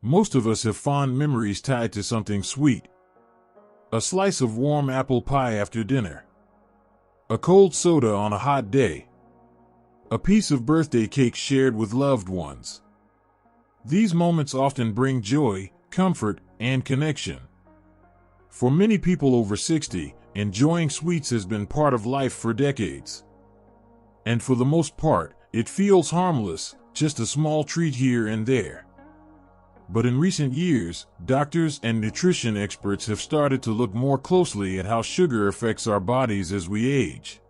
Most of us have fond memories tied to something sweet. A slice of warm apple pie after dinner. A cold soda on a hot day. A piece of birthday cake shared with loved ones. These moments often bring joy, comfort, and connection. For many people over 60, enjoying sweets has been part of life for decades. And for the most part, it feels harmless, just a small treat here and there. But in recent years, doctors and nutrition experts have started to look more closely at how sugar affects our bodies as we age.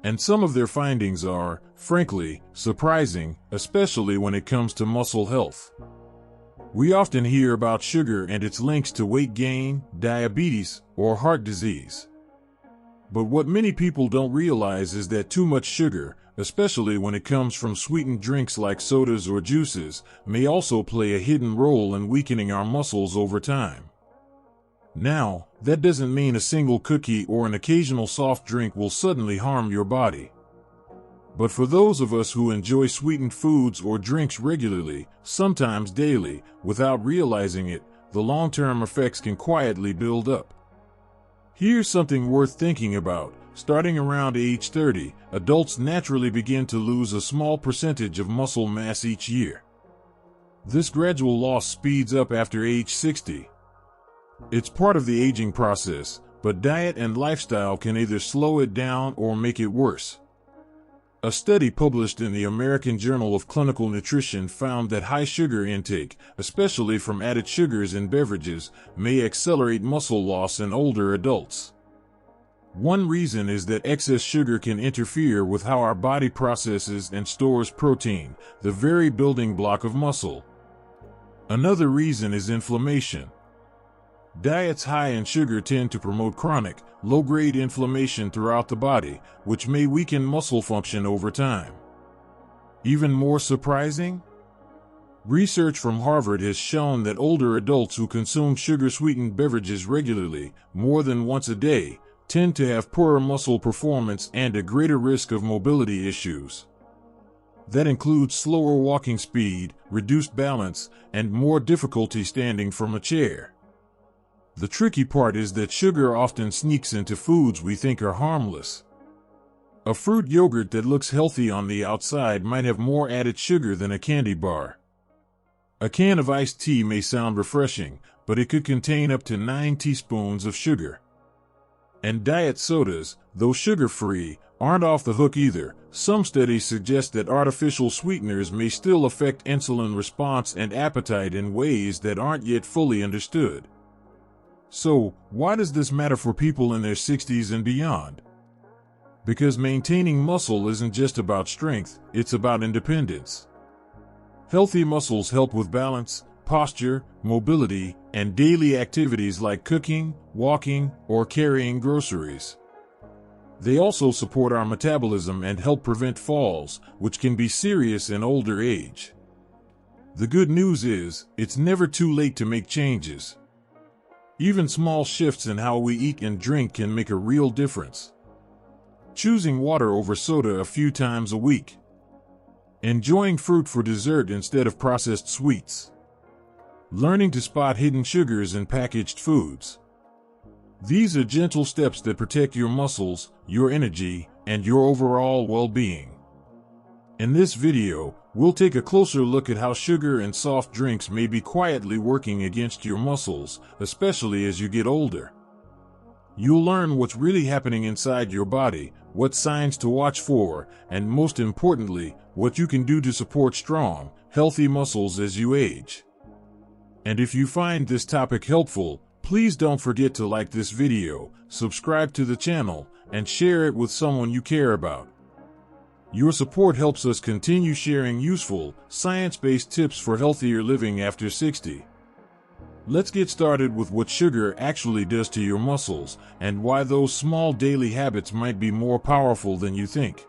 And some of their findings are, frankly, surprising, especially when it comes to muscle health. We often hear about sugar and its links to weight gain, diabetes, or heart disease. But what many people don't realize is that too much sugar, especially when it comes from sweetened drinks like sodas or juices, may also play a hidden role in weakening our muscles over time. Now, that doesn't mean a single cookie or an occasional soft drink will suddenly harm your body. But for those of us who enjoy sweetened foods or drinks regularly, sometimes daily, without realizing it, the long-term effects can quietly build up. Here's something worth thinking about. Starting around age 30, adults naturally begin to lose a small percentage of muscle mass each year. This gradual loss speeds up after age 60. It's part of the aging process, but diet and lifestyle can either slow it down or make it worse. A study published in the American Journal of Clinical Nutrition found that high sugar intake, especially from added sugars in beverages, may accelerate muscle loss in older adults. One reason is that excess sugar can interfere with how our body processes and stores protein, the very building block of muscle. Another reason is inflammation. Diets high in sugar tend to promote chronic, low-grade inflammation throughout the body, which may weaken muscle function over time. Even more surprising? Research from Harvard has shown that older adults who consume sugar-sweetened beverages regularly, more than once a day, tend to have poorer muscle performance and a greater risk of mobility issues. That includes slower walking speed, reduced balance, and more difficulty standing from a chair. The tricky part is that sugar often sneaks into foods we think are harmless. A fruit yogurt that looks healthy on the outside might have more added sugar than a candy bar. A can of iced tea may sound refreshing, but it could contain up to 9 teaspoons of sugar. And diet sodas, though sugar-free, aren't off the hook either. Some studies suggest that artificial sweeteners may still affect insulin response and appetite in ways that aren't yet fully understood. So, why does this matter for people in their 60s and beyond? Because maintaining muscle isn't just about strength, it's about independence. Healthy muscles help with balance, posture, mobility, and daily activities like cooking, walking, or carrying groceries. They also support our metabolism and help prevent falls, which can be serious in older age. The good news is, it's never too late to make changes. Even small shifts in how we eat and drink can make a real difference. Choosing water over soda a few times a week. Enjoying fruit for dessert instead of processed sweets. Learning to spot hidden sugars in packaged foods. These are gentle steps that protect your muscles, your energy, and your overall well-being. In this video, we'll take a closer look at how sugar and soft drinks may be quietly working against your muscles, especially as you get older. You'll learn what's really happening inside your body, what signs to watch for, and most importantly, what you can do to support strong, healthy muscles as you age. And if you find this topic helpful, please don't forget to like this video, subscribe to the channel, and share it with someone you care about. Your support helps us continue sharing useful, science-based tips for healthier living after 60. Let's get started with what sugar actually does to your muscles, and why those small daily habits might be more powerful than you think.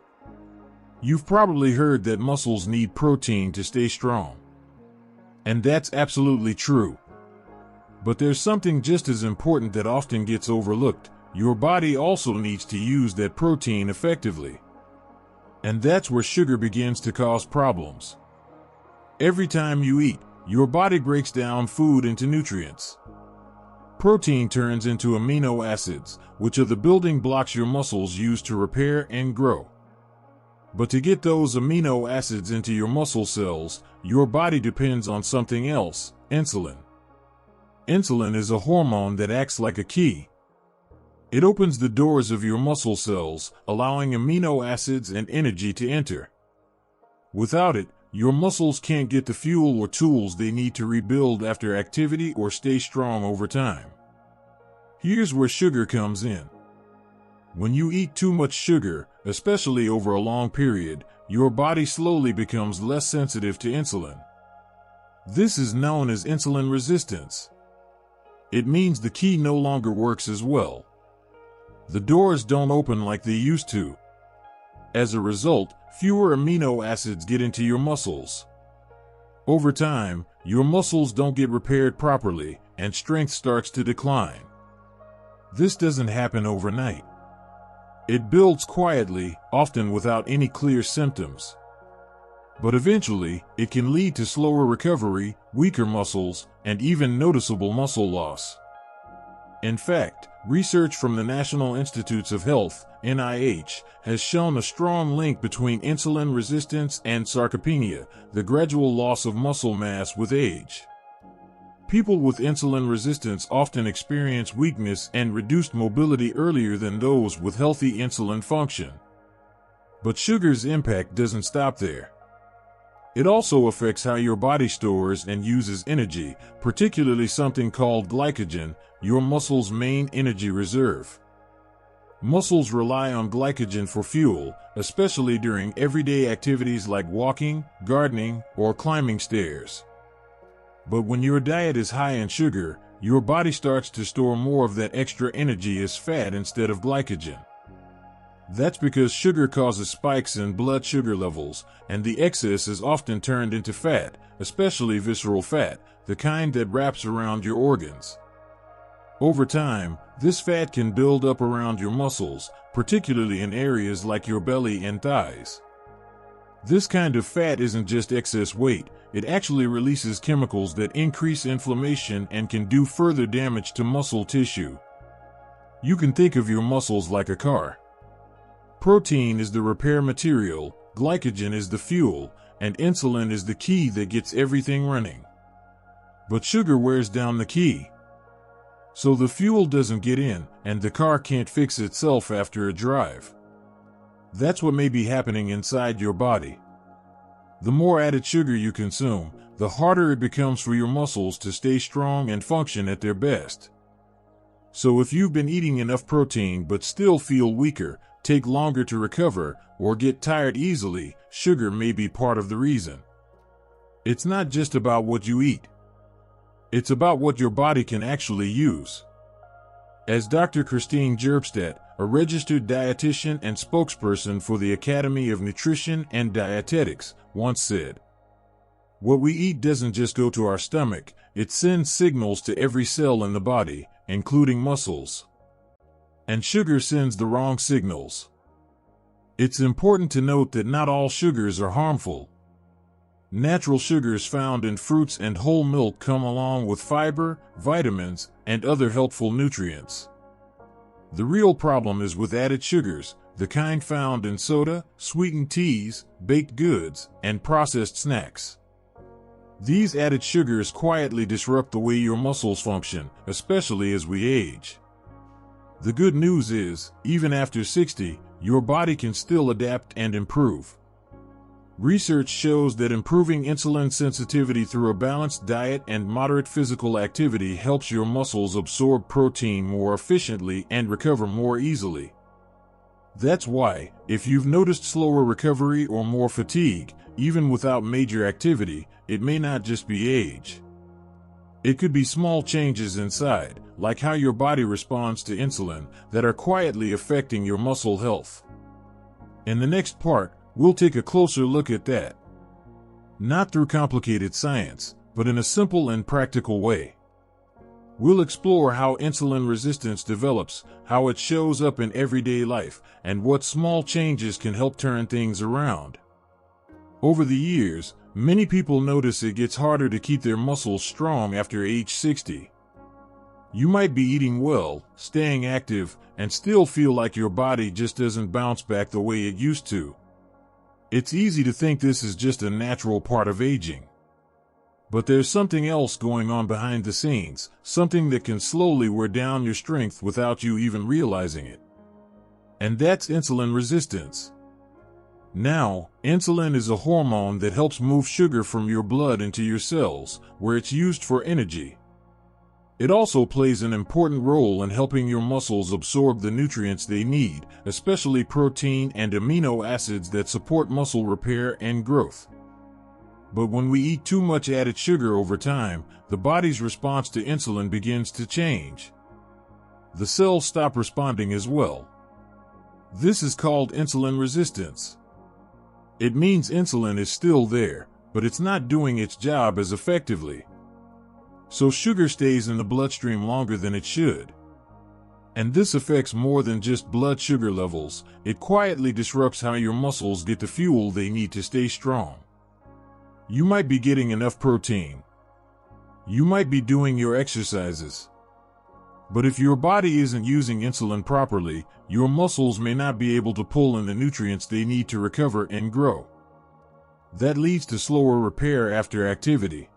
You've probably heard that muscles need protein to stay strong. And that's absolutely true. But there's something just as important that often gets overlooked. Your body also needs to use that protein effectively. And that's where sugar begins to cause problems. Every time you eat, Your body breaks down food into nutrients. Protein turns into amino acids, which are the building blocks your muscles use to repair and grow. But to get those amino acids into your muscle cells, your body depends on something else: insulin. Insulin is a hormone that acts like a key. It opens the doors of your muscle cells, allowing amino acids and energy to enter. Without it, your muscles can't get the fuel or tools they need to rebuild after activity or stay strong over time. Here's where sugar comes in. When you eat too much sugar, especially over a long period, your body slowly becomes less sensitive to insulin. This is known as insulin resistance. It means the key no longer works as well. The doors don't open like they used to. As a result, fewer amino acids get into your muscles. Over time, your muscles don't get repaired properly, and strength starts to decline. This doesn't happen overnight. It builds quietly, often without any clear symptoms. But eventually, it can lead to slower recovery, weaker muscles, and even noticeable muscle loss. In fact, research from the National Institutes of Health, NIH, has shown a strong link between insulin resistance and sarcopenia, the gradual loss of muscle mass with age. People with insulin resistance often experience weakness and reduced mobility earlier than those with healthy insulin function. But sugar's impact doesn't stop there. It also affects how your body stores and uses energy, particularly something called glycogen, your muscle's main energy reserve. Muscles rely on glycogen for fuel, especially during everyday activities like walking, gardening, or climbing stairs. But when your diet is high in sugar, your body starts to store more of that extra energy as fat instead of glycogen. That's because sugar causes spikes in blood sugar levels, and the excess is often turned into fat, especially visceral fat, the kind that wraps around your organs. Over time, this fat can build up around your muscles, particularly in areas like your belly and thighs. This kind of fat isn't just excess weight, it actually releases chemicals that increase inflammation and can do further damage to muscle tissue. You can think of your muscles like a car. Protein is the repair material, glycogen is the fuel, and insulin is the key that gets everything running. But sugar wears down the key. So the fuel doesn't get in, and the car can't fix itself after a drive. That's what may be happening inside your body. The more added sugar you consume, the harder it becomes for your muscles to stay strong and function at their best. So if you've been eating enough protein but still feel weaker, take longer to recover, or get tired easily, sugar may be part of the reason. It's not just about what you eat. It's about what your body can actually use. As Dr. Christine Gerbstadt, a registered dietitian and spokesperson for the Academy of Nutrition and Dietetics, once said, "What we eat doesn't just go to our stomach, it sends signals to every cell in the body, including muscles. And sugar sends the wrong signals." It's important to note that not all sugars are harmful. Natural sugars found in fruits and whole milk come along with fiber, vitamins, and other helpful nutrients. The real problem is with added sugars, the kind found in soda, sweetened teas, baked goods, and processed snacks. These added sugars quietly disrupt the way your muscles function, especially as we age. The good news is, even after 60, your body can still adapt and improve. Research shows that improving insulin sensitivity through a balanced diet and moderate physical activity helps your muscles absorb protein more efficiently and recover more easily. That's why, if you've noticed slower recovery or more fatigue, even without major activity, it may not just be age. It could be small changes inside, like how your body responds to insulin, that are quietly affecting your muscle health. In the next part, we'll take a closer look at that. Not through complicated science, but in a simple and practical way. We'll explore how insulin resistance develops, how it shows up in everyday life, and what small changes can help turn things around. Over the years, many people notice it gets harder to keep their muscles strong after age 60. You might be eating well, staying active, and still feel like your body just doesn't bounce back the way it used to. It's easy to think this is just a natural part of aging. But there's something else going on behind the scenes, something that can slowly wear down your strength without you even realizing it. And that's insulin resistance. Now, insulin is a hormone that helps move sugar from your blood into your cells, where it's used for energy. It also plays an important role in helping your muscles absorb the nutrients they need, especially protein and amino acids that support muscle repair and growth. But when we eat too much added sugar over time, the body's response to insulin begins to change. The cells stop responding as well. This is called insulin resistance. It means insulin is still there, but it's not doing its job as effectively. So sugar stays in the bloodstream longer than it should. And this affects more than just blood sugar levels. It quietly disrupts how your muscles get the fuel they need to stay strong. You might be getting enough protein. You might be doing your exercises. But if your body isn't using insulin properly, your muscles may not be able to pull in the nutrients they need to recover and grow. That leads to slower repair after activity.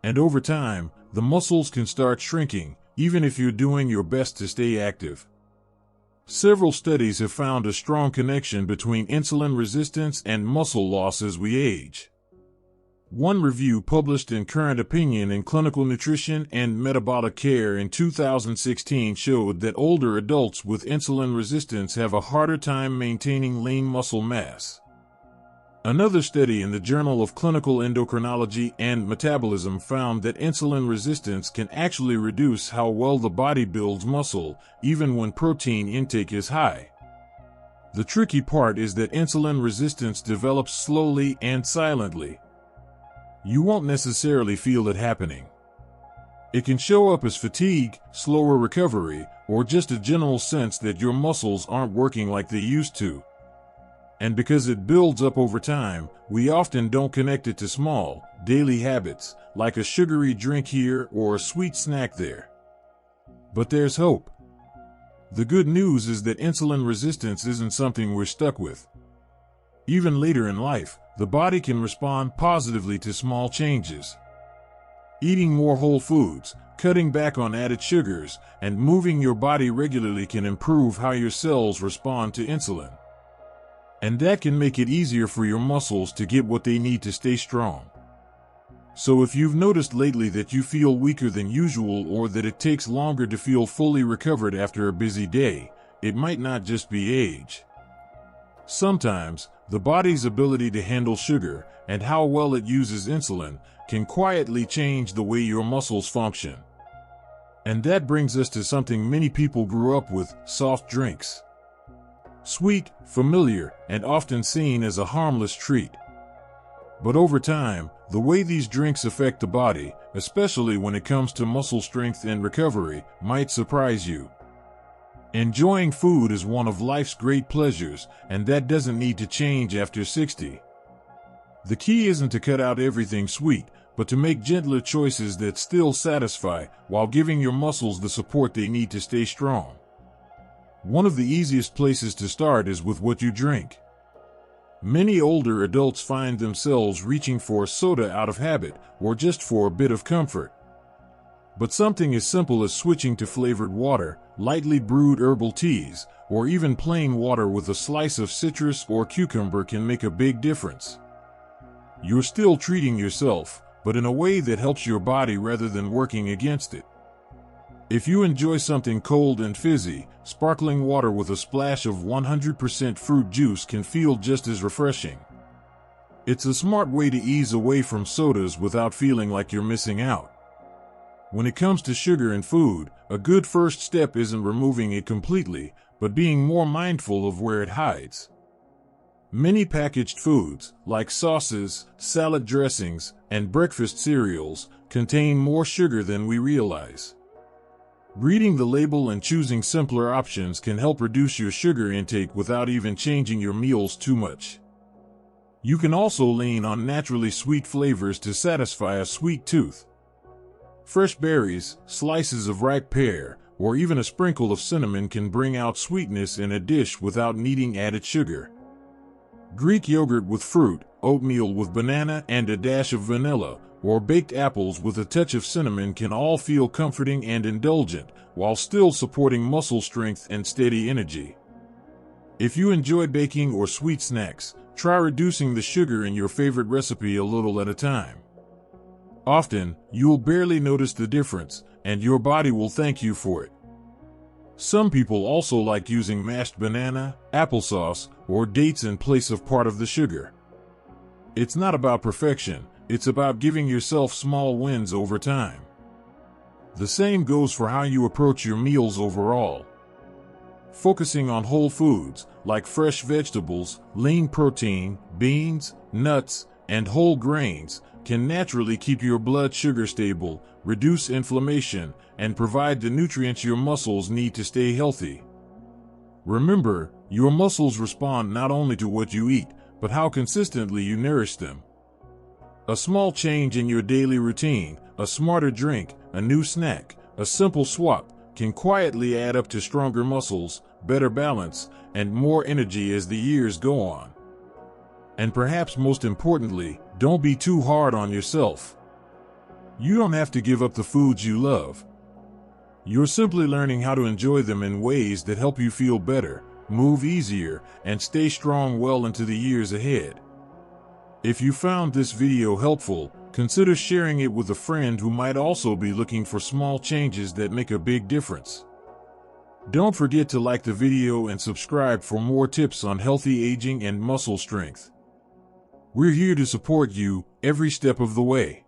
And over time, the muscles can start shrinking, even if you're doing your best to stay active. Several studies have found a strong connection between insulin resistance and muscle loss as we age. One review published in Current Opinion in Clinical Nutrition and Metabolic Care in 2016 showed that older adults with insulin resistance have a harder time maintaining lean muscle mass. Another study in the Journal of Clinical Endocrinology and Metabolism found that insulin resistance can actually reduce how well the body builds muscle, even when protein intake is high. The tricky part is that insulin resistance develops slowly and silently. You won't necessarily feel it happening. It can show up as fatigue, slower recovery, or just a general sense that your muscles aren't working like they used to. And because it builds up over time, we often don't connect it to small, daily habits, like a sugary drink here or a sweet snack there. But there's hope. The good news is that insulin resistance isn't something we're stuck with. Even later in life, the body can respond positively to small changes. Eating more whole foods, cutting back on added sugars, and moving your body regularly can improve how your cells respond to insulin. And that can make it easier for your muscles to get what they need to stay strong. So if you've noticed lately that you feel weaker than usual or that it takes longer to feel fully recovered after a busy day, it might not just be age. Sometimes, the body's ability to handle sugar and how well it uses insulin can quietly change the way your muscles function. And that brings us to something many people grew up with: soft drinks. Sweet, familiar, and often seen as a harmless treat. But over time, the way these drinks affect the body, especially when it comes to muscle strength and recovery, might surprise you. Enjoying food is one of life's great pleasures, and that doesn't need to change after 60. The key isn't to cut out everything sweet, but to make gentler choices that still satisfy while giving your muscles the support they need to stay strong. One of the easiest places to start is with what you drink. Many older adults find themselves reaching for soda out of habit or just for a bit of comfort. But something as simple as switching to flavored water, lightly brewed herbal teas, or even plain water with a slice of citrus or cucumber can make a big difference. You're still treating yourself, but in a way that helps your body rather than working against it. If you enjoy something cold and fizzy, sparkling water with a splash of 100% fruit juice can feel just as refreshing. It's a smart way to ease away from sodas without feeling like you're missing out. When it comes to sugar in food, a good first step isn't removing it completely, but being more mindful of where it hides. Many packaged foods, like sauces, salad dressings, and breakfast cereals, contain more sugar than we realize. Reading the label and choosing simpler options can help reduce your sugar intake without even changing your meals too much. You can also lean on naturally sweet flavors to satisfy a sweet tooth. Fresh berries, slices of ripe pear, or even a sprinkle of cinnamon can bring out sweetness in a dish without needing added sugar. Greek yogurt with fruit, oatmeal with banana and a dash of vanilla, or baked apples with a touch of cinnamon can all feel comforting and indulgent, while still supporting muscle strength and steady energy. If you enjoy baking or sweet snacks, try reducing the sugar in your favorite recipe a little at a time. Often, you'll barely notice the difference, and your body will thank you for it. Some people also like using mashed banana, applesauce, or dates in place of part of the sugar. It's not about perfection, it's about giving yourself small wins over time. The same goes for how you approach your meals overall. Focusing on whole foods, like fresh vegetables, lean protein, beans, nuts, and whole grains, can naturally keep your blood sugar stable, reduce inflammation, and provide the nutrients your muscles need to stay healthy. Remember, your muscles respond not only to what you eat, but how consistently you nourish them. A small change in your daily routine, a smarter drink, a new snack, a simple swap, can quietly add up to stronger muscles, better balance, and more energy as the years go on. And perhaps most importantly, don't be too hard on yourself. You don't have to give up the foods you love. You're simply learning how to enjoy them in ways that help you feel better, move easier, and stay strong well into the years ahead. If you found this video helpful, consider sharing it with a friend who might also be looking for small changes that make a big difference. Don't forget to like the video and subscribe for more tips on healthy aging and muscle strength. We're here to support you every step of the way.